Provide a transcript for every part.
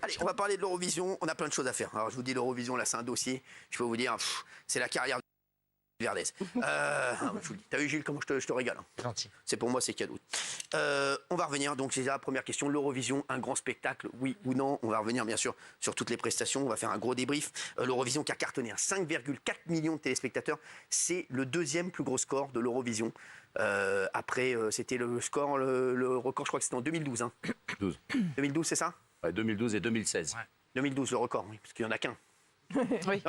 Allez, on va parler de l'Eurovision. On a plein de choses à faire. Alors, je vous dis, l'Eurovision, là, c'est un dossier. Je peux vous dire, c'est la carrière de Verdez. Je vous le dis. T'as vu, Gilles, comment je te régale, hein. Gentil. C'est pour moi, c'est cadeau. On va revenir, donc, c'est la première question. L'Eurovision, un grand spectacle, oui ou non? On va revenir, bien sûr, sur toutes les prestations. On va faire un gros débrief. L'Eurovision qui a cartonné 5,4 millions de téléspectateurs. C'est le deuxième plus gros score de l'Eurovision. Après, c'était le score, le record, je crois que c'était en 2012. Hein. 12. 2012, c'est ça? Ouais, 2012 et 2016. Ouais. 2012, le record, oui, parce qu'il n'y en a qu'un. Oui.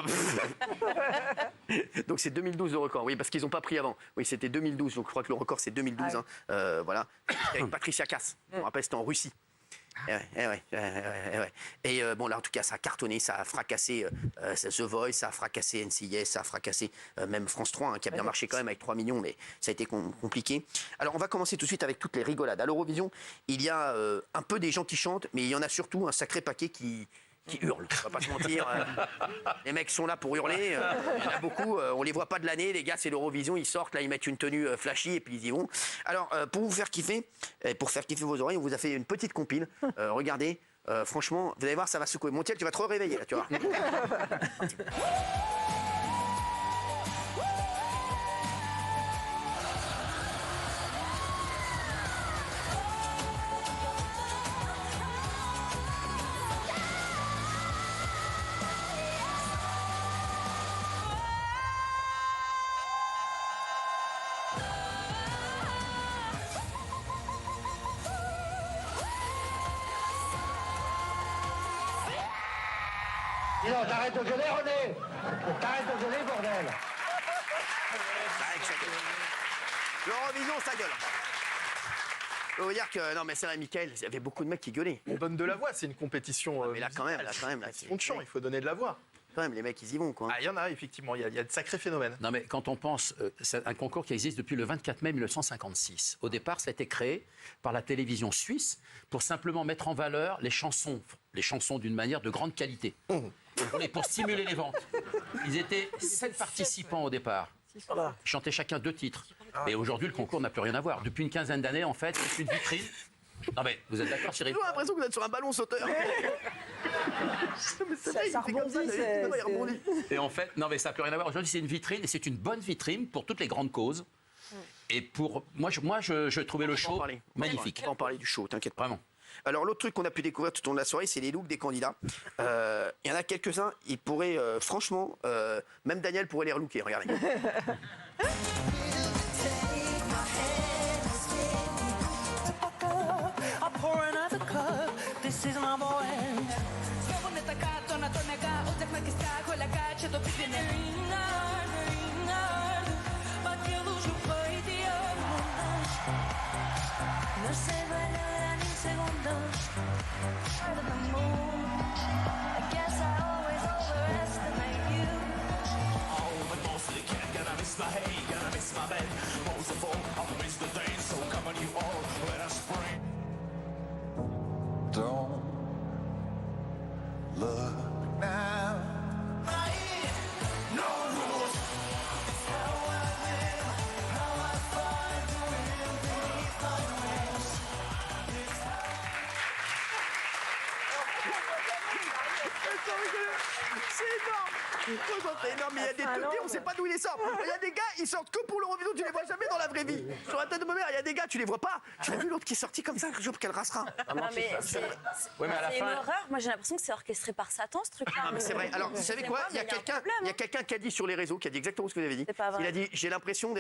Donc c'est 2012 le record, oui, parce qu'ils n'ont pas pris avant. Oui, c'était 2012, donc je crois que le record c'est 2012. Ah oui. Hein. Voilà. Avec Patricia Cass, je me rappelle, c'était en Russie. Et bon, là, en tout cas, ça a cartonné, ça a fracassé The Voice, ça a fracassé NCIS, ça a fracassé même France 3, hein, qui a bien marché quand même avec 3 millions, mais ça a été compliqué. Alors, on va commencer tout de suite avec toutes les rigolades. À l'Eurovision, il y a un peu des gens qui chantent, mais il y en a surtout un sacré paquet qui hurlent, on va pas se mentir. Les mecs sont là pour hurler, il y en a beaucoup, on les voit pas de l'année, les gars, c'est l'Eurovision, ils sortent, là, ils mettent une tenue flashy et puis ils y vont. Alors, pour vous faire kiffer, pour faire kiffer vos oreilles, on vous a fait une petite compile. Regardez, franchement, vous allez voir, ça va secouer. Montiel, tu vas te réveiller là, tu vois. Dis donc, t'arrêtes de gueuler, René. T'arrêtes de gueuler, bordel. L'Eurovision, ça gueule. Je veux dire que, non mais c'est vrai, Mickaël, il y avait beaucoup de mecs qui gueulaient. On donne de la voix, c'est une compétition. Mais là quand même, là, c'est un chant, il faut donner de la voix. quand même, les mecs, ils y vont, quoi. Ah, il y en a, effectivement, il y a de sacrés phénomènes. Non, mais quand on pense, c'est un concours qui existe depuis le 24 mai 1956. Au départ, ça a été créé par la télévision suisse pour simplement mettre en valeur les chansons d'une manière de grande qualité. Pour stimuler les ventes. Ils étaient 7 participants au départ. Ils chantaient chacun 2 titres. Et aujourd'hui, le concours n'a plus rien à voir. Depuis une quinzaine d'années, en fait, c'est une vitrine. Non mais, vous êtes d'accord, Cyril? J'ai l'impression que vous êtes sur un ballon sauteur. Ça rebondit, Et en fait, non mais ça n'a plus rien à voir. Aujourd'hui, c'est une vitrine et c'est une bonne vitrine pour toutes les grandes causes. Et pour moi, je trouvais le show magnifique. On va en parler du show, t'inquiète pas. Vraiment. Alors, l'autre truc qu'on a pu découvrir tout au long de la soirée, c'est les looks des candidats. Il y en a quelques-uns, ils pourraient, franchement, même Daniel pourrait les relooker, regardez. Don't look now. No rules. How I live, how I fight to live beneath my wings. C'est énorme. C'est énorme, mais il y a des teubés, on sait pas d'où ils les sortent. Il y a des gars, ils sortent que pour l'Eurovision, tu les vois jamais dans la vraie vie. Sur la tête de ma mère, il y a des gars, tu les vois pas. Tu as vu l'autre qui est sorti comme ça, un jour, quelle racera. Non, mais c'est Ouais, mais à la une fin- horreur. Moi, j'ai l'impression que c'est orchestré par Satan, ce truc-là. Ah, mais c'est vrai. Alors, vous savez quoi? Il y a quelqu'un qui a dit sur les réseaux, qui a dit exactement ce que vous avez dit. C'est pas vrai. Il a dit, j'ai l'impression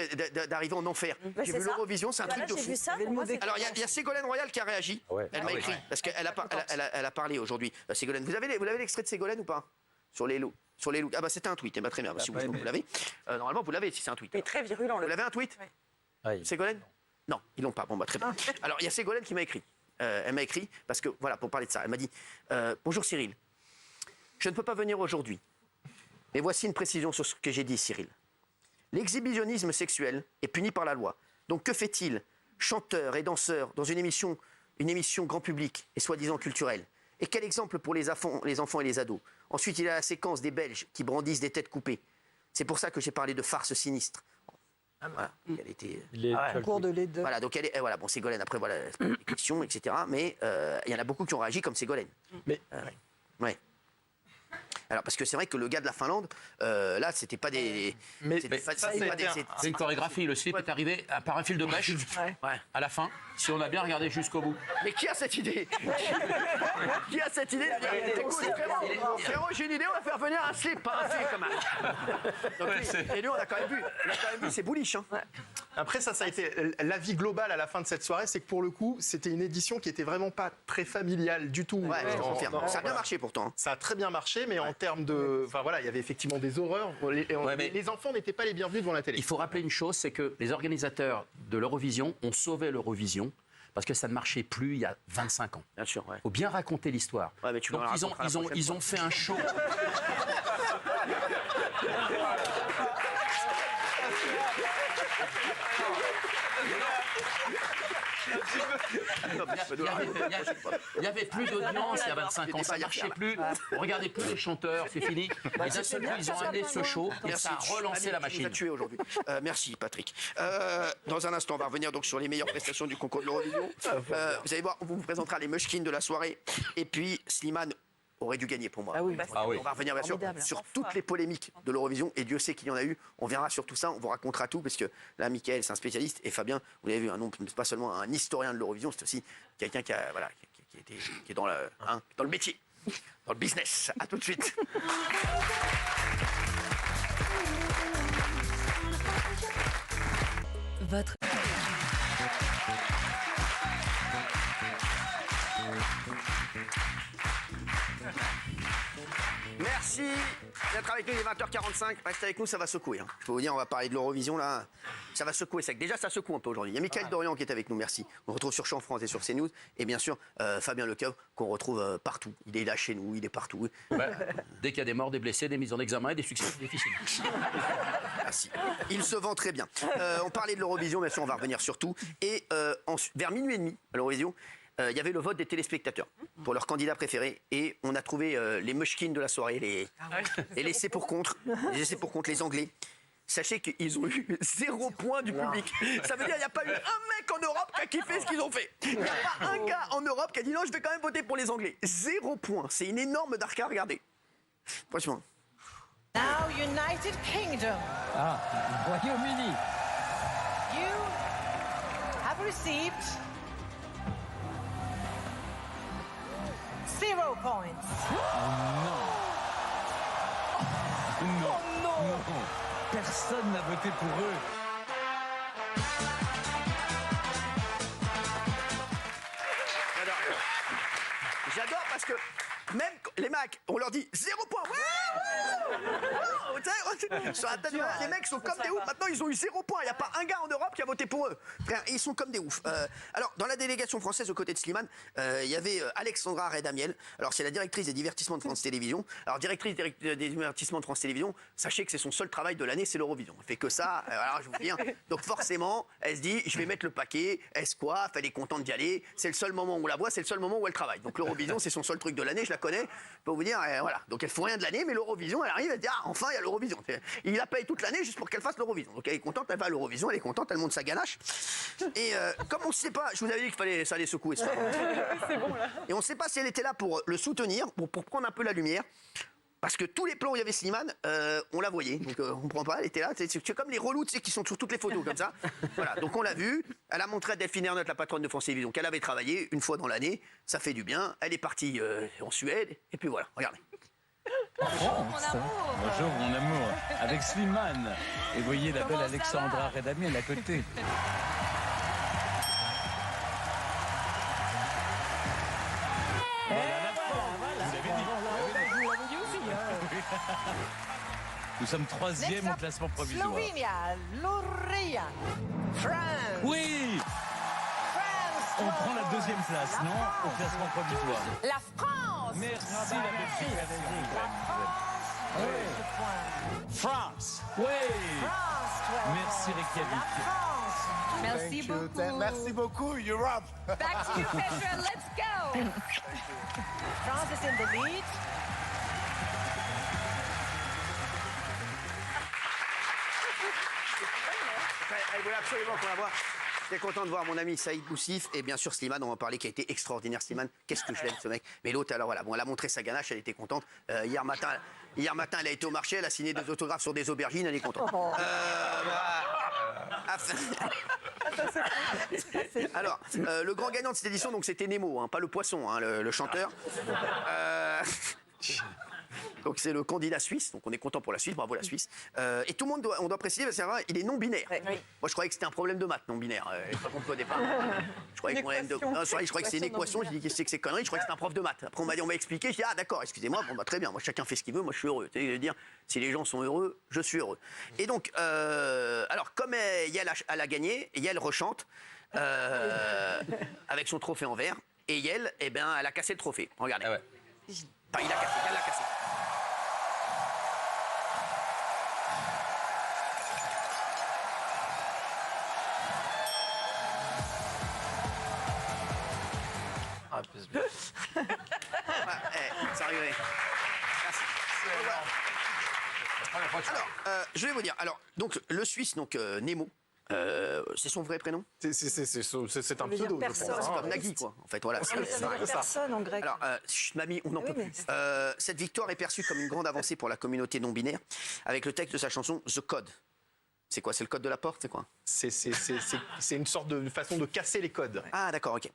d'arriver en enfer. J'ai c'est vu ça. l'Eurovision, c'est un Voilà, truc de j'ai fou. vu ça. Pour moi, c'est- Alors, il y a Ségolène Royal qui a réagi. Elle m'a écrit, parce qu'elle a parlé aujourd'hui. Ségolène, vous avez l'extrait de Ségolène ou pas? Sur les looks. Sur les looks. Ah bah c'était un tweet, eh bah, très bien, si vous l'avez. Normalement vous l'avez si c'est un tweet. Mais très virulent. Vous l'avez un tweet? Ségolène? Non, ils l'ont pas. Bon bah très bien. Alors il y a Ségolène qui m'a écrit. Elle m'a écrit parce que voilà, pour parler de ça, elle m'a dit bonjour Cyril. Je ne peux pas venir aujourd'hui. Mais voici une précision sur ce que j'ai dit, Cyril. L'exhibitionnisme sexuel est puni par la loi. Donc que fait-il, chanteur et danseur, dans une émission grand public et soi-disant culturelle? Et quel exemple pour les enfants et les ados? Ensuite, il y a la séquence des Belges qui brandissent des têtes coupées. C'est pour ça que j'ai parlé de farce sinistre. Voilà, elle était. Concours de lait de. Voilà, donc elle est, voilà, bon, Ségolène, après, voilà, les questions, etc. Mais il y en a beaucoup qui ont réagi comme Ségolène. Mais Ouais. Alors, parce que c'est vrai que le gars de la Finlande, là, c'était pas des. Mais c'était ça, c'était ça a pas été des- C'est une chorégraphie. Le slip est arrivé par un fil de mèche Ouais. à la fin, si on a bien regardé jusqu'au bout. Mais qui a cette idée? Qui a cette idée de dire, écoute, frérot, j'ai une idée, on va faire venir un slip, pas un fil comme un. Et nous, on a quand même vu, c'est bullish. Hein. après, ça a été l'avis global à la fin de cette soirée, c'est que pour le coup, c'était une édition qui était vraiment pas très familiale du tout. Ouais, je te confirme. Ça a bien marché pourtant. Ça a très bien marché, mais en termes de, enfin voilà, il y avait effectivement des horreurs. Les enfants n'étaient pas les bienvenus devant la télé. Il faut rappeler une chose, c'est que les organisateurs de l'Eurovision ont sauvé l'Eurovision parce que ça ne marchait plus il y a 25 ans. Bien sûr, ouais. Il faut bien raconter l'histoire. Ouais, mais tu Donc me la ils ont, raconteras la ils ont, prochaine ils ont fait un show. Il n'y avait plus d'audience il y a 25 ans, ça ne marchait plus. On regardait plus les chanteurs, c'est fini. Et d'un seul coup, ils ont amené ce show et ça a relancé la Tu nous machine. as tués aujourd'hui. Merci Patrick. Dans un instant, on va revenir donc sur les meilleures prestations du concours de l'Eurovision. Vous allez voir, on vous présentera les Munchkins de la soirée. Et puis Slimane aurait dû gagner pour moi. Ah oui. Ah oui. On va revenir bien sûr Formidable. sur toutes les polémiques de l'Eurovision et Dieu sait qu'il y en a eu. On verra sur tout ça, on vous racontera tout parce que là, Mickaël, c'est un spécialiste et Fabien, vous l'avez vu, c'est pas seulement un historien de l'Eurovision, c'est aussi quelqu'un qui est dans le métier, dans le business. À tout de suite. Votre Merci d'être avec nous, il est 20h45. Restez avec nous, ça va secouer. Hein. Je peux vous dire, on va parler de l'Eurovision là. Ça va secouer sec. Déjà, ça secoue un peu aujourd'hui. Il y a Mickaël Dorian qui est avec nous, merci. On le retrouve sur Champ France et sur CNews. Et bien sûr, Fabien Lecoeuvre, qu'on retrouve partout. Il est là chez nous, il est partout. Ouais. Dès qu'il y a des morts, des blessés, des mises en examen et des succès difficiles. Merci. Il se vend très bien. On parlait de l'Eurovision, bien sûr, on va revenir sur tout. Et vers minuit et demi à l'Eurovision, il y avait le vote des téléspectateurs pour leur candidat préféré. Et on a trouvé les Munchkins de la soirée, les laissés pour contre, les Anglais. Sachez qu'ils ont eu 0 point du public. Ça veut dire qu'il n'y a pas eu un mec en Europe qui a kiffé ce qu'ils ont fait. Il n'y a pas un gars en Europe qui a dit non, je vais quand même voter pour les Anglais. 0 point. C'est une énorme dark à regarder. Franchement. Now, United Kingdom, Royaume-Uni. you have received 0 points. Non. Personne n'a voté pour eux. J'adore parce que même les mecs, on leur dit 0 point. Sur la tête, les mecs sont comme des oufs. Maintenant, ils ont eu 0 point. Il n'y a pas un gars en Europe qui a voté pour eux. Frère, ils sont comme des oufs. Alors, dans la délégation française aux côtés de Slimane, il y avait Alexandra Redamiel. Alors, c'est la directrice des divertissements de France Télévisions. Alors, directrice des divertissements de France Télévisions, sachez que c'est son seul travail de l'année, c'est l'Eurovision. Elle fait que ça. Alors, je vous dis. Donc, forcément, elle se dit, je vais mettre le paquet. Elle se coiffe, elle est contente d'y aller. C'est le seul moment où on la voit, c'est le seul moment où elle travaille. Donc, l'Eurovision, c'est son seul truc de l'année. Je la connais. Je peux vous dire, voilà. Donc, elle ne fout rien de l'année, mais l'Eurovision, elle arrive, elle dit, ah, enfin, il y a l'Eurovision. Il la paye toute l'année juste pour qu'elle fasse l'Eurovision. Donc, elle est contente, elle va à l'Eurovision, elle est contente, elle monte sa ganache. Et comme on ne sait pas, je vous avais dit qu'il fallait ça allait secouer ça. C'est bon là. Et on ne sait pas si elle était là pour le soutenir, pour prendre un peu la lumière. Parce que tous les plans où il y avait Slimane, on la voyait. Donc on ne prend pas, elle était là. C'est comme les relous, tu sais, qui sont sur toutes les photos comme ça. Voilà, donc on l'a vue. Elle a montré à Delphine Ernotte, la patronne de France Télévisions, qu'elle avait travaillé une fois dans l'année. Ça fait du bien. Elle est partie en Suède. Et puis voilà, regardez. Bonjour mon amour. Avec Slimane. Et voyez la belle Alexandra Redamiel à côté. Nous sommes 3e Next au up, classement provisoire. Slovenia, Luria, France. Oui, France. on prend la 2e place, non? Au classement provisoire. La France. Merci la Belgique. France. Oui. France, 12. Merci Reykjavik. France. Merci beaucoup. Merci beaucoup, Europe. Back to you, Petra. Let's go. France is in the lead. Elle voulait absolument qu'on la voie. J'étais content de voir mon ami Saïd Boussif et bien sûr Slimane, on va en parler, qui a été extraordinaire. Slimane, qu'est-ce que je l'aime ce mec. Mais l'autre, alors voilà, bon, elle a montré sa ganache, elle était contente. Hier matin, elle a été au marché, elle a signé des autographes sur des aubergines, elle est contente. Alors, le grand gagnant de cette édition, donc c'était Nemo, hein, pas le poisson, hein, le chanteur. Donc c'est le candidat suisse, donc on est content pour la Suisse, bravo la Suisse. Et tout le monde, on doit préciser, parce qu'il est non-binaire. Oui. Moi je croyais que c'était un problème de maths, non-binaire. Je pas compris au départ. Je croyais je croyais que c'était une équation, j'ai dit qu'est-ce que c'est que ces conneries, je croyais que c'était un prof de maths. Après on m'a expliqué, je dis ah d'accord, excusez-moi, bon bah très bien, moi chacun fait ce qu'il veut, moi je suis heureux. Tu sais, je veux dire, si les gens sont heureux, je suis heureux. Et donc, alors comme Yael a gagné, Yael rechante avec son trophée en verre, et Yael, eh ben, elle a cassé le trophée. Regardez. Ah ouais. Enfin, il a cassé, elle l'a cassé. Ça arriverait. Alors, je vais vous dire. Alors, donc le Suisse, donc Nemo, c'est son vrai prénom. C'est un veut dire pseudo, je pense. personne. C'est comme Nagui, quoi. En fait, voilà. Ça veut dire personne en grec. Alors, chut, mamie, on n'en Oui, peut mais plus. Cette victoire est perçue comme une grande avancée pour la communauté non-binaire, avec le texte de sa chanson The Code. C'est quoi? C'est le code de la porte? C'est quoi? C'est une sorte de façon de casser les codes. Ah, d'accord, ok.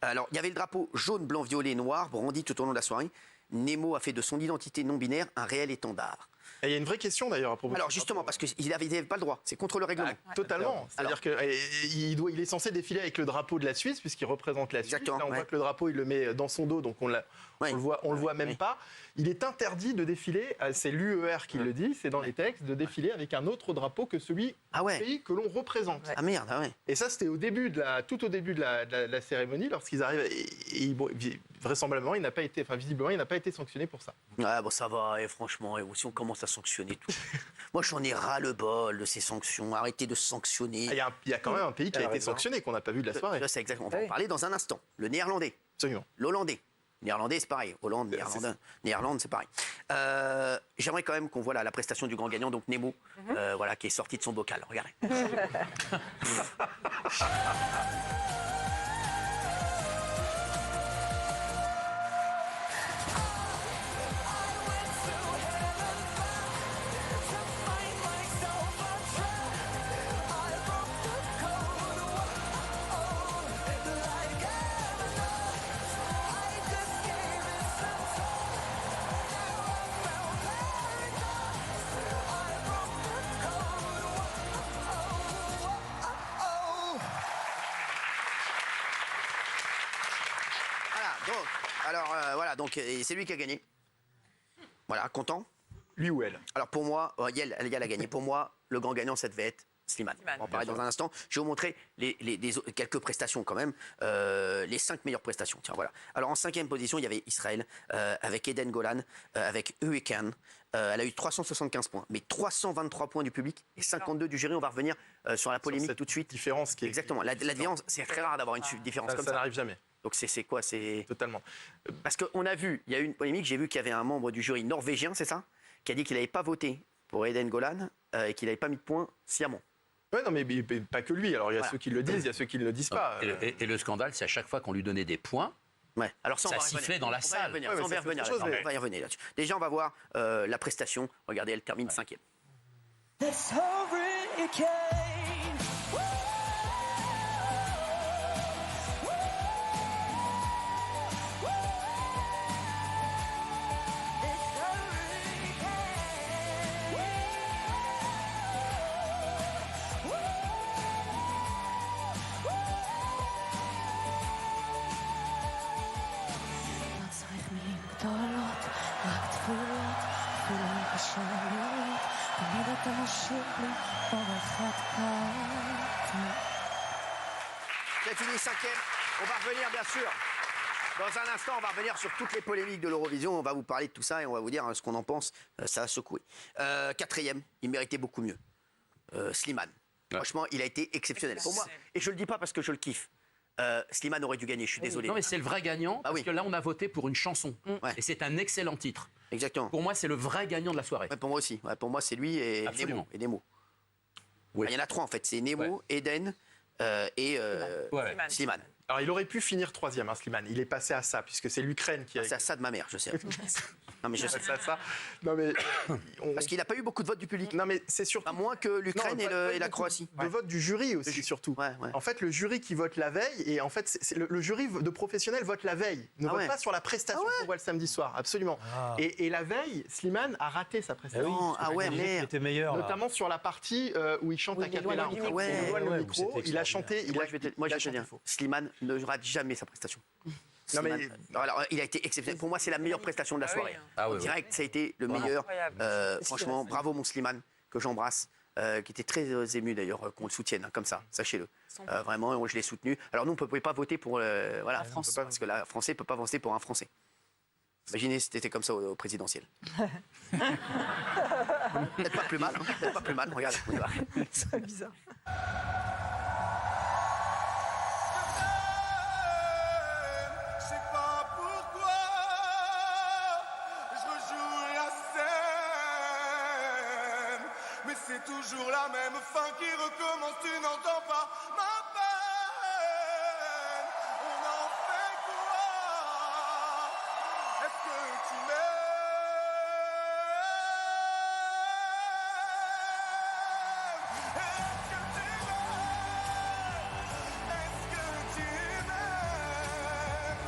Alors, il y avait le drapeau jaune, blanc, violet, noir, brandi tout au long de la soirée. Nemo a fait de son identité non-binaire un réel étendard. Et il y a une vraie question d'ailleurs à propos. Alors, justement, parce qu'il n'avait pas le droit. C'est contre le règlement. Totalement. C'est-à-dire qu'il est censé défiler avec le drapeau de la Suisse, puisqu'il représente la Suisse. Exactement, Là, on ouais. voit que le drapeau, il le met dans son dos, donc on le voit même pas. Il est interdit de défiler, c'est l'UER qui le dit, c'est dans les textes, de défiler avec un autre drapeau que celui Ah ouais. du pays que l'on représente. Ah merde, ah ouais. Et ça, c'était tout au début de la cérémonie, lorsqu'ils arrivent. Bon, vraisemblablement, visiblement, il n'a pas été sanctionné pour ça. Ah bon, ça va, et franchement, et si on commence à sanctionner tout. Moi, j'en ai ras-le-bol de ces sanctions. Arrêtez de sanctionner. Il y a quand même un pays qui a été sanctionné, qu'on n'a pas vu de la soirée. Ça, c'est exactement. On va en parler dans un instant. Le néerlandais. Absolument. L'hollandais. Néerlandais, c'est pareil. Hollande, Néerlande, c'est pareil. J'aimerais quand même qu'on voit la prestation du grand gagnant, donc Nemo, voilà, qui est sorti de son bocal. Regardez. Donc, et c'est lui qui a gagné. Voilà, content. Lui ou elle? Alors pour moi, Yael a gagné. Pour moi, le grand gagnant, ça devait être Slimane. On va en parler dans un instant. Je vais vous montrer quelques prestations quand même. Les 5 meilleures prestations. Tiens, voilà. Alors en 5e position, il y avait Israël, avec Eden Golan, avec Uekan. Elle a eu 375 points, mais 323 points du public et 52 du jury. On va revenir sur la polémique tout de suite. Différence qui est Exactement. La différence, c'est très rare d'avoir une différence comme ça ça. n'arrive jamais. Donc c'est quoi? C'est Totalement. parce qu'on a vu, il y a eu une polémique. J'ai vu qu'il y avait un membre du jury norvégien, c'est ça, qui a dit qu'il n'avait pas voté pour Eden Golan et qu'il n'avait pas mis de points sciemment. Ouais, non, mais pas que lui. Alors il y a ceux qui le disent, il y a ceux qui ne le disent pas. Et le scandale, c'est à chaque fois qu'on lui donnait des points, Ouais. Alors ça on va y sifflait revenir. dans la On va y salle. revenir, Ouais, ça, mais on va y ça, c'est revenir autre chose, là-dessus. On va y revenir là-dessus. Déjà, on va voir la prestation. Regardez, elle termine 5e. This hurricane. צריך מילים גדולות, רק תפילות, תפילה ושאלות, תמיד אתה משאיר לי אור אחד קטן. C'est fini 5e. On va revenir, bien sûr. Dans un instant, on va revenir sur toutes les polémiques de l'Eurovision. On va vous parler de tout ça et on va vous dire ce qu'on en pense. Ça a secoué. 4e, il méritait beaucoup mieux. Slimane. Franchement, il a été exceptionnel. Pour moi, et je le dis pas parce que je le kiffe. Slimane aurait dû gagner, je suis désolé. Non, mais c'est le vrai gagnant, parce que là, on a voté pour une chanson. Ouais. Et c'est un excellent titre. Exactement. Pour moi, c'est le vrai gagnant de la soirée. Ouais, pour moi aussi. Ouais, pour moi, c'est lui et Absolument. Nemo. Oui. Il y en a 3 en fait, c'est Nemo, Eden et Ouais. Slimane. Alors, il aurait pu finir 3e, hein, Slimane. Il est passé à ça, puisque c'est l'Ukraine qui a. C'est à ça de ma mère, je sais. Non mais je sais. passé à ça. Non, mais. Parce qu'il n'a pas eu beaucoup de votes du public. Non, mais c'est surtout. Pas moins que l'Ukraine Non, et, pas et la beaucoup. Croatie. De vote du jury aussi, surtout. Ouais, ouais. En fait, le jury qui vote la veille, et en fait, le jury de professionnels vote la veille, ne Ah vote ouais. pas sur la prestation qu'on voit le samedi soir, absolument. Et la veille, Slimane a raté sa prestation. Non, ah ouais, merde. était meilleur. là. Notamment sur la partie où il chante Oui, à il éloigne cappella. le micro. Ouais, Il éloigne le ouais, micro, c'était il a extraordinaire. chanté. Moi, je vais te il a dire, faux. Slimane ne rate jamais sa prestation. Non, mais- Slimane, alors, il a été exceptionnel. Pour moi, c'est la meilleure prestation de la soirée. Ah oui, En oui. direct, ça a été le meilleur. Incroyable. Franchement, bravo mon Slimane, que j'embrasse, qui était très ému d'ailleurs qu'on le soutienne, hein, comme ça, sachez-le. Vraiment, je l'ai soutenu. Alors nous, on ne pouvait pas voter pour la France, parce que la Français ne peut pas voter pour un Français. Imaginez si c'était comme ça au présidentiel. Peut-être pas plus mal, hein. Peut-être pas plus mal. Regarde, on y va. C'est bizarre. Je sais pas pourquoi je rejoue la scène, mais c'est toujours la même fin qui recommence. Tu n'entends pas ma peine. On en fait quoi? Est-ce que tu m'aimes? Est-ce que tu m'aimes? Est-ce que tu m'aimes?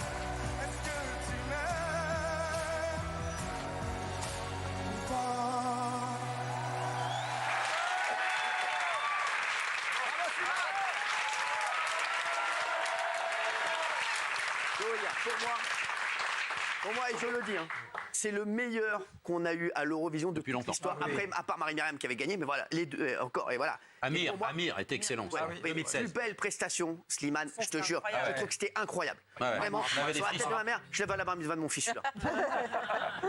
Est-ce que tu m'aimes ou pas? Je veux dire, pour moi, et je le dis, hein, c'est le meilleur qu'on a eu à l'Eurovision depuis longtemps. l'histoire. Après, à part Marie-Myriam qui avait gagné, mais voilà, les deux, encore, et voilà. Et Amir, pour moi, Amir était excellent. ouais, ça. mais 2016. plus belle prestation, Slimane, je te c'est jure. incroyable. Je trouve que c'était incroyable. Ouais. Vraiment, On avait des sur la tête frissons. de ma mère, je vais à la bar mitzvah de mon fils, celui-là.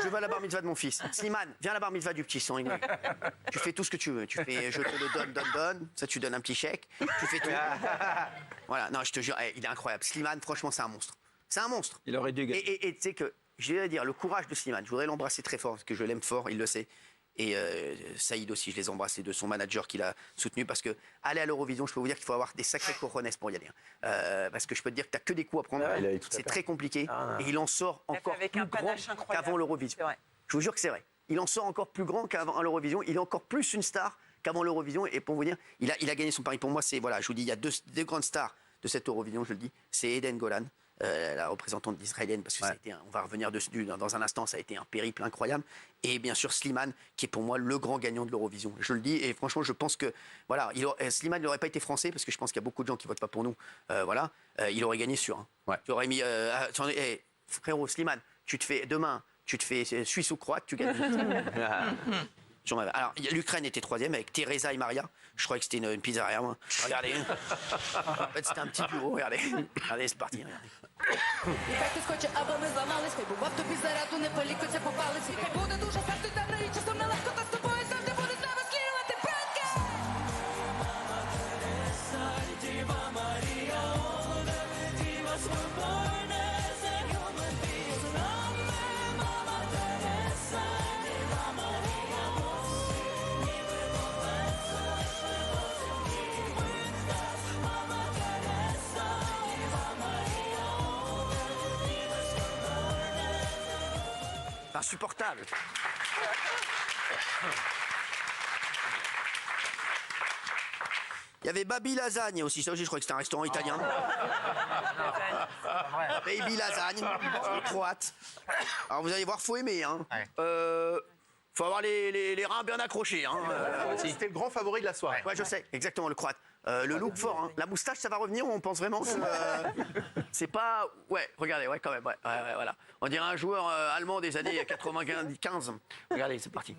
Je vais à la bar mitzvah de mon fils. Slimane, viens à la bar mitzvah du petit, sans rigoler. Tu fais tout ce que tu veux. Tu fais, je te le donne. Ça, tu donnes un petit chèque. Tu fais tout. Voilà, non, je te jure, il est incroyable. Slimane, franchement, c'est un monstre. C'est un monstre. Il aurait dû gagner. Et tu sais que, je vais dire, le courage de Slimane, je voudrais l'embrasser très fort, parce que je l'aime fort, il le sait. Et Saïd aussi, je les embrasse, et de son manager qui l'a soutenu, parce que aller à l'Eurovision, je peux vous dire qu'il faut avoir des sacrés cojones pour y aller. Hein. Parce que je peux te dire que tu n'as que des coups à prendre, il a eu tout à c'est fait. très compliqué, et il en sort Il a fait encore avec plus un grand panache incroyable. qu'avant l'Eurovision. C'est vrai. Je vous jure que c'est vrai. Il en sort encore plus grand qu'avant l'Eurovision, il est encore plus une star qu'avant l'Eurovision, et pour vous dire, il a gagné son pari. Pour moi, c'est, voilà, je vous dis, il y a deux grandes stars de cette Eurovision, je le dis, c'est Eden Golan, la représentante israélienne, parce que ça a été on va revenir dessus dans un instant, ça a été un périple incroyable. Et bien sûr Slimane, qui est pour moi le grand gagnant de l'Eurovision. Je le dis, et franchement, je pense que voilà, Slimane n'aurait pas été français, parce que je pense qu'il y a beaucoup de gens qui votent pas pour nous. Voilà, il aurait gagné sûr. Hein. Ouais. Tu aurais mis, frérot Slimane, tu te fais demain, tu te fais Suisse ou Croate, tu gagnes. Alors, l'Ukraine était 3e avec Teresa et Maria. Je croyais que c'était une pizzeria, moi. Regardez. En fait, c'était un petit bureau. Regardez. Regardez, c'est parti. Regardez. Ефекти скотчі, аби ми зламались, хай бував тобі заряду, не полікуйся по палиці. Хай буде дуже серце темно і часом нелегко, та з тобою завжди будуть з нами слідувати предки. C'est insupportable. Il y avait Baby Lasagne aussi, ça aussi je crois que c'était un restaurant italien. Baby Lasagne, c'est croate. Alors vous allez voir, faut aimer. Hein. Faut avoir les reins bien accrochés. Hein. C'était le grand favori de la soirée. Ouais, je sais, exactement, le croate. Le look fort, hein. La moustache, ça va revenir, on pense vraiment que c'est pas... Ouais, regardez, ouais, quand même, ouais, voilà. On dirait un joueur allemand des années 95. Regardez, c'est parti.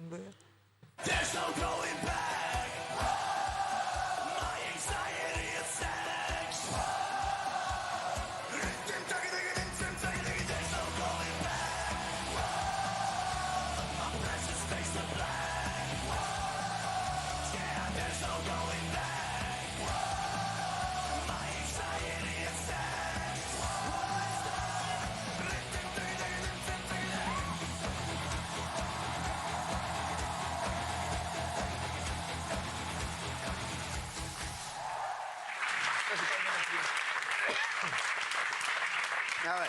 Ah ouais.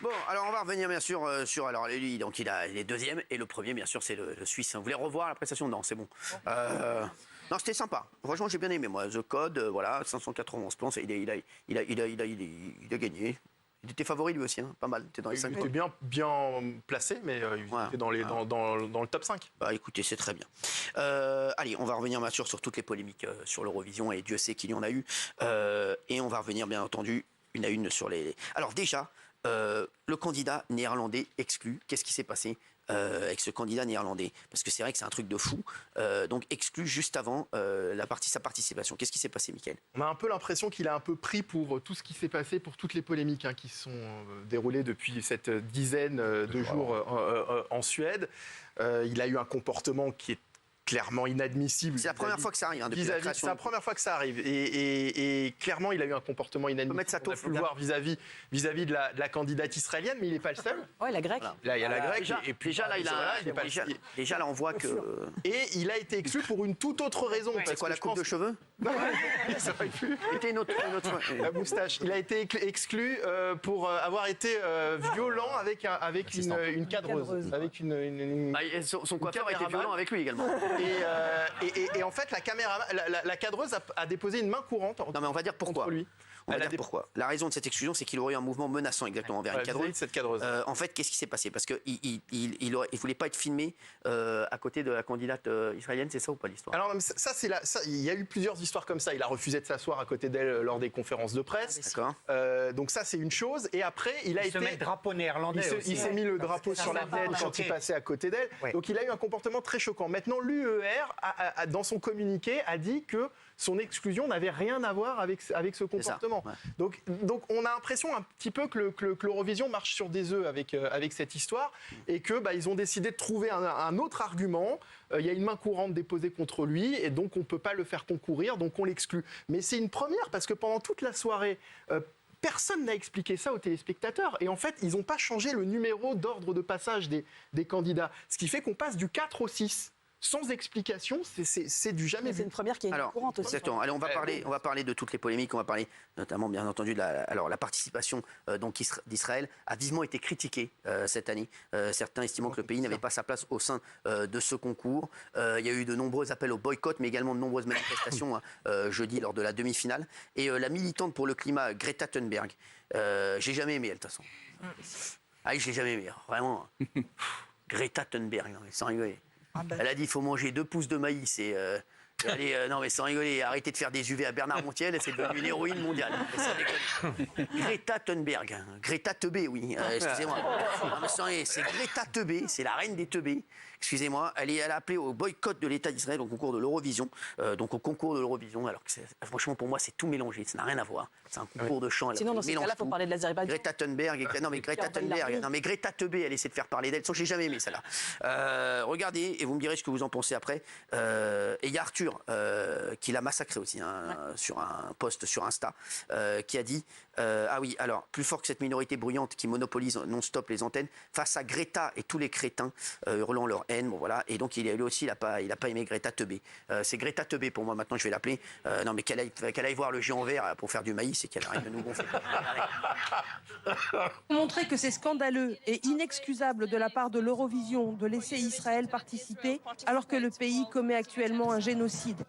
Bon, alors on va revenir bien sûr sur. Alors lui, donc il est deuxième et le premier, bien sûr, c'est le Suisse. Vous voulez revoir la prestation? Non, c'est bon. Non, c'était sympa. Franchement, j'ai bien aimé moi. The Code, voilà, 591 plans, il a gagné. Il était favori lui aussi, hein, pas mal. Il était dans les 5 Il était bien placé, mais il était dans le top 5. Bah écoutez, c'est très bien. Allez, on va revenir bien sûr sur toutes les polémiques sur l'Eurovision, et Dieu sait qu'il y en a eu. Et on va revenir bien entendu une à une sur les... Alors déjà, le candidat néerlandais exclu, qu'est-ce qui s'est passé avec ce candidat néerlandais? Parce que c'est vrai que c'est un truc de fou. Donc exclu juste avant sa participation. Qu'est-ce qui s'est passé, Mickaël? On a un peu l'impression qu'il a un peu pris pour tout ce qui s'est passé, pour toutes les polémiques qui se sont déroulées depuis cette dizaine de jours en Suède. Il a eu un comportement qui est clairement inadmissible. C'est la première fois que ça arrive depuis la création. C'est la première fois que ça arrive. Et clairement, il a eu un comportement inadmissible. On a pu le voir vis-à-vis de la candidate israélienne, mais il n'est pas le seul. Ouais, la grecque. Là, il y a la grecque. Et puis déjà, là, on voit que... Et il a été exclu pour une toute autre raison. C'est quoi, la coupe de cheveux? Ça aurait pu. C'était une autre... La moustache. Il a été exclu pour avoir été violent avec une cadreuse. Avec une son coiffeur a été violent avec lui également. Et en fait, la cadreuse a déposé une main courante. Non, mais on va dire pourquoi. Contre lui. On va dire pourquoi. La raison de cette exclusion, c'est qu'il aurait eu un mouvement menaçant exactement envers une cadreuse. Cette cadreuse. En fait, qu'est-ce qui s'est passé? Parce qu'il ne voulait pas être filmé à côté de la candidate israélienne, c'est ça ou pas l'histoire? Alors, il y a eu plusieurs histoires comme ça. Il a refusé de s'asseoir à côté d'elle lors des conférences de presse. D'accord. Donc ça, c'est une chose. Et après, il se met le drapeau néerlandais. Il s'est mis le drapeau sur la tête quand il passait à côté d'elle. Ouais. Donc il a eu un comportement très choquant. Maintenant, l'UER, dans son communiqué, a dit que son exclusion n'avait rien à voir avec ce comportement. Ouais. Donc on a l'impression un petit peu que l'Eurovision marche sur des œufs avec cette histoire et que ils ont décidé de trouver un autre argument. Il y a une main courante déposée contre lui et donc on ne peut pas le faire concourir, donc on l'exclut. Mais c'est une première parce que pendant toute la soirée, personne n'a expliqué ça aux téléspectateurs. Et en fait, ils n'ont pas changé le numéro d'ordre de passage des candidats. Ce qui fait qu'on passe du 4 au 6. Sans explication, c'est du jamais vu. C'est une première qui est courante aussi. Exactement. Allez, on va parler de toutes les polémiques. On va parler notamment, bien entendu, de la participation d'Israël a vivement été critiquée cette année. Certains estimant que le pays n'avait pas sa place au sein de ce concours. Il y a eu de nombreux appels au boycott, mais également de nombreuses manifestations jeudi lors de la demi-finale. Et la militante pour le climat, Greta Thunberg, j'ai jamais aimé elle, de toute façon. Ah oui, je l'ai jamais aimé, vraiment. Greta Thunberg, non, sans rigoler. Elle a dit qu'il faut manger 2 pousses de maïs et non mais sans rigoler, arrêtez de faire des UV à Bernard Montiel, c'est devenu une héroïne mondiale. Greta Thunberg, Greta Teubé, oui, excusez-moi. C'est Greta Teubé, c'est la reine des teubés. Excusez-moi, elle a appelé au boycott de l'État d'Israël au concours de l'Eurovision. Alors que franchement pour moi c'est tout mélangé, ça n'a rien à voir. C'est un concours de chant. Sinon dans ce cas-là, il faut parler de l'Azerbaïdjan. Greta Thunberg, Greta Teubé, elle essaie de faire parler d'elle. Je n'ai jamais aimé celle-là. Regardez et vous me direz ce que vous en pensez après. Et il y a Arthur qui l'a massacré aussi sur un post sur Insta qui a dit ah oui, alors plus fort que cette minorité bruyante qui monopolise non-stop les antennes face à Greta et tous les crétins hurlant leur haine, bon voilà, et donc lui aussi il a pas aimé Greta Teubé. C'est Greta Teubé pour moi maintenant, je vais l'appeler. Non mais qu'elle aille voir le géant vert pour faire du maïs et qu'elle arrête de nous gonfler. Montrer que c'est scandaleux et inexcusable de la part de l'Eurovision de laisser Israël participer alors que le pays commet actuellement un génocide.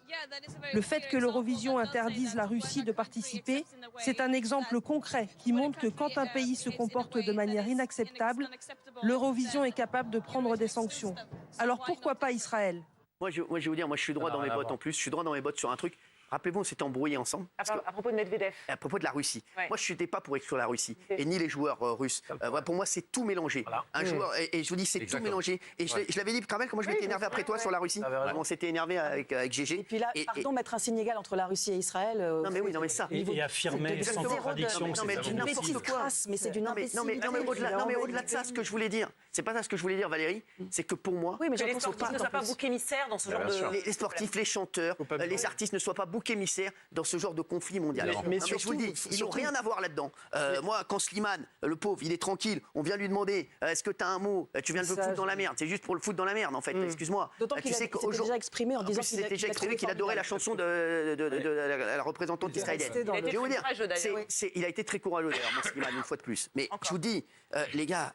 Le fait que l'Eurovision interdise la Russie de participer, c'est un exemple concret qui montre que quand un pays se comporte de manière inacceptable, l'Eurovision est capable de prendre des sanctions. Alors pourquoi pas Israël ? Moi, je vais vous dire, je suis droit dans mes bottes en plus. Je suis droit dans mes bottes sur un truc. Rappelez-vous, on s'était embrouillés ensemble. À propos de Medvedev. À propos de la Russie. Ouais. Moi, je n'étais pas pour exclure la Russie. Et ni les joueurs russes. Pour moi, c'est tout mélangé. Voilà. Un joueur, et je vous dis, c'est tout mélangé. Et je l'avais dit, quand même, comment je m'étais énervé après toi sur la Russie. On s'était énervé avec GG. Et puis là, pardon, mettre un signe égal entre la Russie et Israël. Non, mais oui, non, mais ça. Et affirmer sans contradiction. Non, mais du n'importe quoi. Mais c'est du n'importe quoi. Non, mais au-delà de ça, ce que je voulais dire, c'est pas ça ce que je voulais dire, Valérie. C'est que pour moi. Oui, mais les sportifs ne soient pas bouc émissaires dans ce genre de. Les sportifs, les chanteurs, les artistes ne soient pas bouc bouc émissaire dans ce genre de conflit mondial. Mais je surtout, vous le dis, ils n'ont rien à voir là-dedans. Moi, quand Slimane, le pauvre, il est tranquille, on vient lui demander est-ce que tu as un mot, tu viens de le foutre dans la merde. C'est juste pour le foutre dans la merde, en fait. Excuse-moi. D'autant qu'il s'était déjà exprimé en disant qu'il s'était exprimé qu'il adorait la chanson de la représentante israélienne. Je vais vous dire, il a été très courageux d'ailleurs, mon Slimane, une fois de plus. Mais je vous dis, les gars,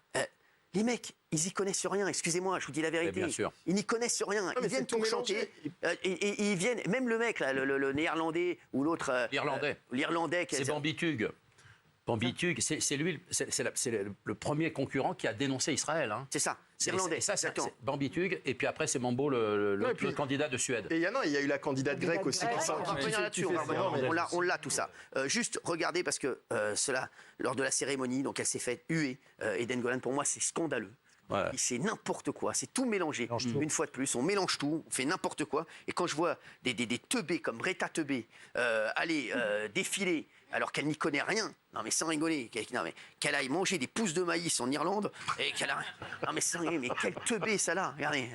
les mecs, ils y connaissent rien, excusez-moi, je vous dis la vérité. Bien sûr. Ils n'y connaissent rien, ils viennent pour chanter. Et ils viennent, même le mec, là, le néerlandais ou l'autre. L'irlandais. C'est Bambi Tug. Bambi Tug, c'est lui, c'est le premier concurrent qui a dénoncé Israël. Hein. C'est ça, c'est irlandais. Ça, c'est Bambi Tug, et puis après, c'est Mambo, le candidat de Suède. Et il y a eu la candidate grecque aussi. On va revenir là-dessus, on l'a tout ça. Juste regardez, parce que cela, lors de la cérémonie, donc elle s'est faite huer, Eden Golan, pour moi, c'est scandaleux. Ouais. C'est n'importe quoi, c'est tout mélangé. Une fois de plus, on mélange tout, on fait n'importe quoi. Et quand je vois des teubés comme Greta Teubé aller défiler alors qu'elle n'y connaît rien, non mais sans rigoler, qu'elle aille manger des pousses de maïs en Irlande, et qu'elle a... Non mais sans rigoler, mais quel teubé ça là, regardez.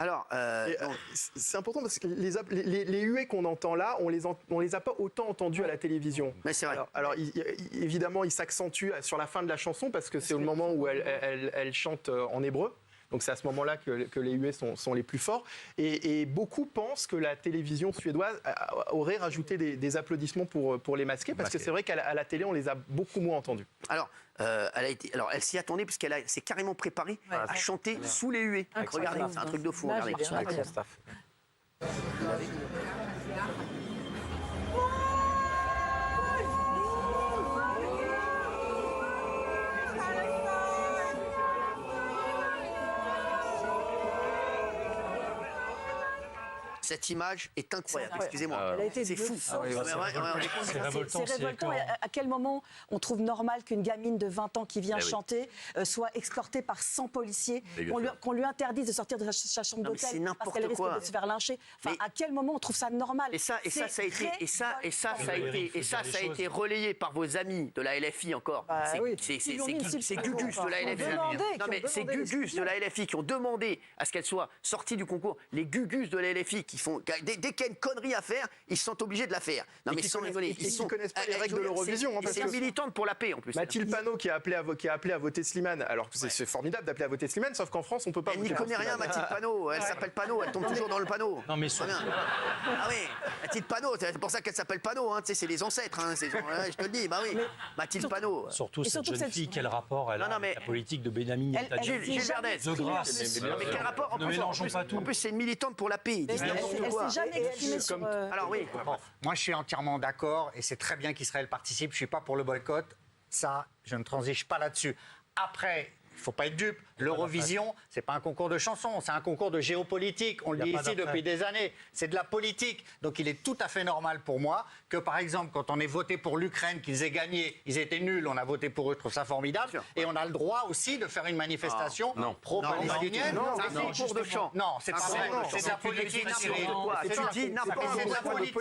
Alors, c'est important parce que les huées qu'on entend là, on les a pas autant entendus à la télévision. Mais c'est vrai. Alors évidemment, il s'accentue sur la fin de la chanson parce que c'est au moment où elle chante en hébreu. Donc c'est à ce moment-là que les huées sont les plus forts. Et beaucoup pensent que la télévision suédoise aurait rajouté des applaudissements pour les masquer, parce que c'est vrai qu'à la télé, on les a beaucoup moins entendus. Alors, elle s'y attendait puisqu'elle s'est carrément préparée à chanter sous les huées. Regardez, c'est un truc de fou. Regardez. Avec son staff. Cette image est incroyable, excusez-moi. C'est fou. C'est révoltant. À quel moment on trouve normal qu'une gamine de 20 ans qui vient chanter soit escortée par 100 policiers, qu'on lui interdise de sortir de sa chambre d'hôtel parce qu'elle risque de se faire lyncher. Enfin, à quel moment on trouve ça normal? Et ça a été relayé par vos amis de la LFI encore. C'est Gugus de la LFI. Non mais c'est Gugus de la LFI qui ont demandé à ce qu'elle soit sortie du concours. Les Gugus de la LFI qui font dès qu'il y a une connerie à faire, ils sont obligés de la faire. Non mais sans rigoler, ils ne connaissent pas les règles de l'Eurovision. C'est militante pour la paix en plus. Mathilde Panot qui a appelé à voter Slimane. Alors c'est formidable d'appeler à voter Slimane, sauf qu'en France on peut pas. Elle n'y connaît rien, Mathilde Panot. Elle s'appelle Panot, elle tombe toujours dans le panneau. Non mais ah oui, Mathilde Panot, c'est pour ça qu'elle s'appelle Panot. Hein. Tu sais, c'est les ancêtres. Hein. Je te le dis, bah oui. Mathilde Panot. Surtout cette jeune fille, quel rapport elle a avec la politique de Benjamin Netanyahu? Gilles Verdez. De grâce. Mais quel rapport? Ne mélangeons pas tout. En plus, c'est une militante pour la paix. Elle s'est jamais exprimée sur... Alors oui. Moi, je suis entièrement d'accord et c'est très bien qu'Israël participe. Je ne suis pas pour le boycott. Ça, je ne transige pas là-dessus. Après, il ne faut pas être dupe. L'Eurovision, ce n'est pas un concours de chansons, c'est un concours de géopolitique. On le dit ici depuis des années. C'est de la politique. Donc il est tout à fait normal pour moi que, par exemple, quand on est voté pour l'Ukraine, qu'ils aient gagné, ils étaient nuls, on a voté pour eux, je trouve ça formidable. Et on a le droit aussi de faire une manifestation pro-palestinienne. Non, c'est un concours de chant. Non, c'est pas vrai. C'est de la politique. Tu dis n'importe quoi.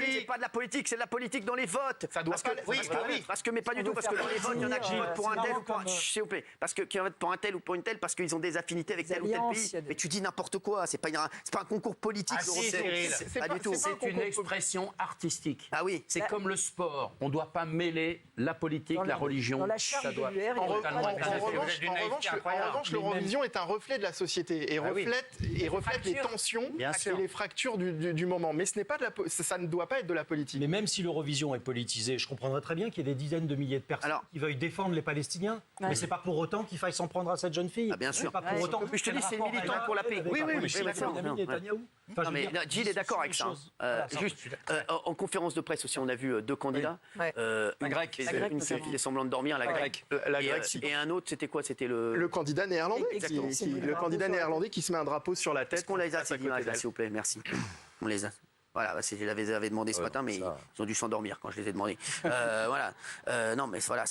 C'est pas de la politique, c'est de la politique dans les votes. Ça doit pas. Oui, mais pas du tout, parce que dans les votes, il y en a qui votent pour un tel ou pour un... S'il vous plaît. Parce qui votent pour un tel ou pour une telle, parce qu'ils ont des affinités avec tel ou tel pays. Mais tu dis n'importe quoi, c'est pas un concours politique. Pas du tout. C'est une expression artistique. Ah oui. C'est comme le sport. On ne doit pas mêler la politique, la religion. Dans la charte de l'UR, en revanche, l'Eurovision est un reflet de la société et reflète les tensions et les fractures du moment. Mais ça ne doit pas être de la politique. Mais même si l'Eurovision est politisée, je comprendrais très bien qu'il y ait des dizaines de milliers de personnes qui veuillent défendre les Palestiniens. Mais c'est pas pour autant qu'il faille s'en prendre à cette jeune fille. Ah, bien sûr. Pas pour autant. Je te dis, c'est militant pour la paix. Oui, mais Gilles est d'accord avec ça. Juste, en conférence de presse aussi, on a vu deux candidats. Un grec. Une qui fait semblant de dormir, la grecque. Et un autre, c'était quoi? C'était le candidat néerlandais. Le candidat néerlandais qui se met un drapeau sur la tête. Est-ce qu'on les a, ces images-là, s'il vous plaît? Merci. On les a. Voilà, je l'avais demandé ce matin, mais ils ont dû s'endormir quand je les ai demandés. Voilà. Non, mais voilà,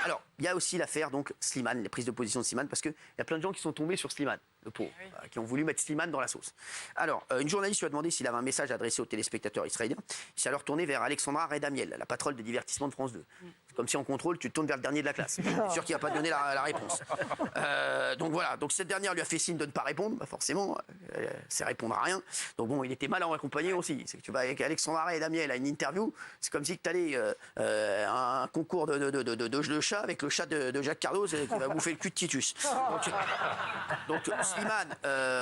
Alors, il y a aussi l'affaire, donc, Slimane, les prises de position de Slimane, parce qu'il y a plein de gens qui sont tombés sur Slimane, le pauvre, qui ont voulu mettre Slimane dans la sauce. Alors, une journaliste lui a demandé s'il avait un message adressé aux téléspectateurs israéliens. Il s'est alors tourné vers Alexandra Redamiel, la patronne de divertissement de France 2. C'est comme si en contrôle, tu te tournes vers le dernier de la classe. C'est sûr qu'il va pas te donner la réponse. Donc voilà, donc cette dernière lui a fait signe de ne pas répondre, bah forcément, c'est répondre à rien. Donc bon, il était mal accompagné aussi. C'est que tu vas avec Alexandra Redamiel à une interview, c'est comme si tu allais à un concours de chat avec le chat de Jacques Cardos qui va bouffer le cul de Titus. Donc Slimane,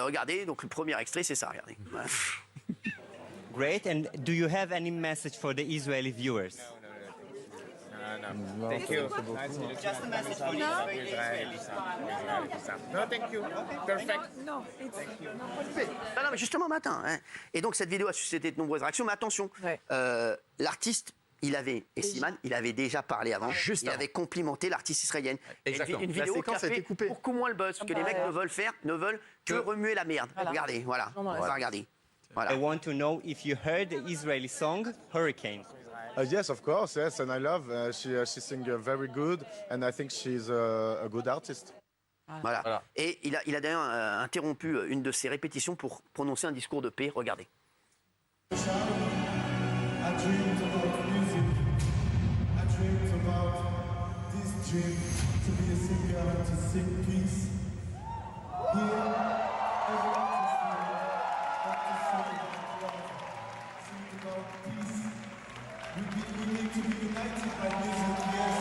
regardez, donc le premier extrait, c'est ça, regardez. Voilà. Great, and do you have any message for the Israeli viewers? No. Thank you. Just a message for the Israeli No, thank you. Perfect. Non, mais justement, matin. Hein. Et donc, cette vidéo a suscité de nombreuses réactions. Mais attention, l'artiste, Slimane, il avait déjà parlé avant. Il avait complimenté l'artiste israélienne. Exactement. Une vidéo qui a fait beaucoup moins le buzz, que les mecs ne veulent que remuer la merde. Regardez, voilà. On va regarder. Voilà. I want to know if you heard the Israeli song Hurricane. Yes, of course, yes, and I love. She sings very good, and I think she's a good artist. Voilà. Et il a d'ailleurs interrompu une de ses répétitions pour prononcer un discours de paix. Regardez. I dreamed about music. I dreamed about this dream to be a singer and to sing peace. Here, everyone is here, sing about peace. We need to be united by music, yes.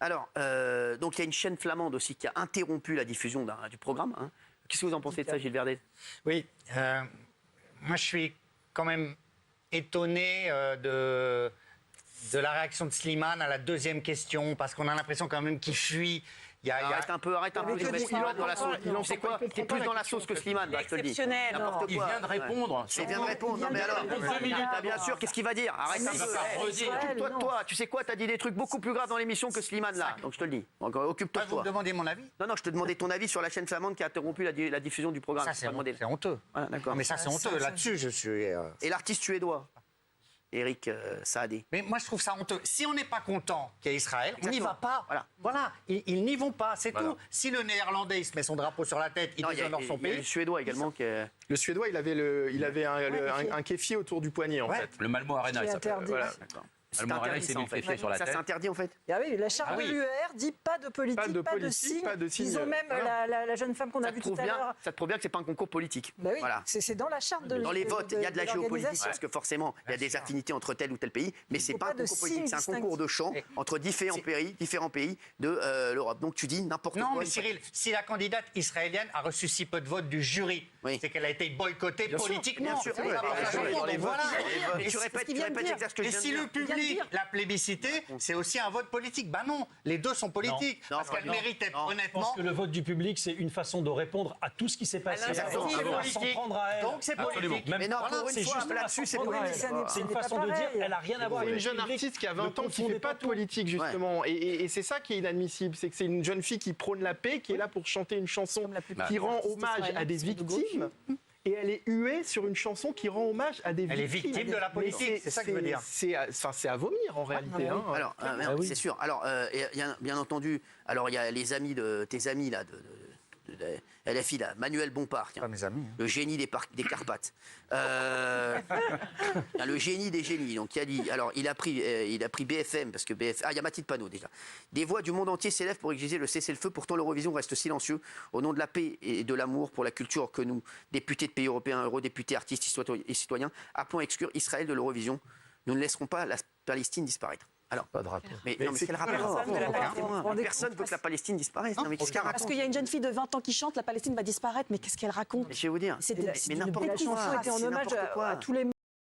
Alors, donc il y a une chaîne flamande aussi qui a interrompu la diffusion du programme. Hein. Qu'est-ce que vous en pensez de ça, Gilles Verdet? Oui, moi je suis quand même étonné de la réaction de Slimane à la deuxième question, parce qu'on a l'impression quand même qu'il fuit. Arrête un peu, de mettre Slimane dans la sauce. Tu sais quoi? T'es plus dans la sauce que Slimane, je te le dis. Il vient de répondre. Il vient de répondre. Non mais alors, bien sûr, qu'est-ce qu'il va dire? Arrête un peu. Occupe-toi de toi. Tu sais quoi? T'as dit des trucs beaucoup plus graves dans l'émission que Slimane là. Donc je te le dis. Occupe-toi de toi. Vous me demandez mon avis? Non, je te demandais ton avis sur la chaîne flamande qui a interrompu la diffusion du programme. Ça c'est honteux. Voilà, d'accord. Mais ça c'est honteux. Là-dessus, je suis. Et l'artiste suédois, Eric Saadé. Mais moi, je trouve ça honteux. Si on n'est pas content qu'il y ait Israël, on n'y va pas. Voilà. Ils n'y vont pas, c'est tout. Si le Néerlandais, il se met son drapeau sur la tête, il déshonore son pays. Il y a le Suédois également. Le Suédois, il avait un kéfier autour du poignet, en fait. Le Malmo Arena, il s'appelle. Voilà. Malmo Arena, il s'est mis le kéfier sur la tête. Ça, c'est interdit, en fait. Ah oui, la charte de l'UER dit pas de politique, pas de signe. Ils ont même la jeune femme qu'on a vue tout à l'heure. Ça te prouve bien que c'est pas un concours politique. Bah oui, c'est dans la charte de Dans les votes, il y a de la géopolitique, parce que forcément, il y a des affinités entre tel ou tel pays, mais c'est pas un concours politique, c'est un concours de chant entre différents pays de l'Europe. Donc tu dis n'importe quoi. Non, mais Cyril, si la candidate israélienne a reçu si peu de votes du jury, c'est qu'elle a été boycottée politiquement. Bien sûr, Et tu répètes exactement ce que je viens de dire. Et si le public l'a plébiscité, c'est aussi un vote politique. Ben non, les deux sont politiques. Parce qu'elle méritait honnêtement. Je pense que le vote du public, c'est une façon de répondre à tout ce qui s'est passé. Donc c'est politique. Donc c'est politique. Mais non, pour une fois, là-dessus, c'est politique. C'est une façon de dire, elle n'a rien à voir avec une jeune artiste qui a 20 ans qui ne fait pas de politique, justement. Et c'est ça qui est inadmissible. C'est que c'est une jeune fille qui prône la paix, qui est là pour chanter une chanson qui rend hommage à des victimes. Et elle est huée sur une chanson qui rend hommage à des victimes. Elle est victime de la politique, c'est ça que je veux dire. C'est à vomir en réalité. Alors, c'est sûr. Alors, bien entendu, alors il y a les amis de tes amis là, de LFI là, Manuel Bompard, pas mes amis, le génie des Carpates, le génie des génies. Donc il a dit, alors il a pris BFM parce que BFM, il y a Mathilde Panot déjà. Des voix du monde entier s'élèvent pour exiger le cessez-le-feu. Pourtant l'Eurovision reste silencieux au nom de la paix et de l'amour pour la culture que nous, députés de pays européens, eurodéputés, artistes et citoyens, appelons à exclure Israël de l'Eurovision. Nous ne laisserons pas la Palestine disparaître. Alors, pas de rapport. Mais quel rapport? Personne ne veut que la Palestine disparaisse. Non, mais qu'est-ce qu'elle raconte? Parce qu'il y a une jeune fille de 20 ans qui chante, la Palestine va disparaître, mais qu'est-ce qu'elle raconte? Je vais vous dire, C'est mais n'importe quoi. en hommage à tous les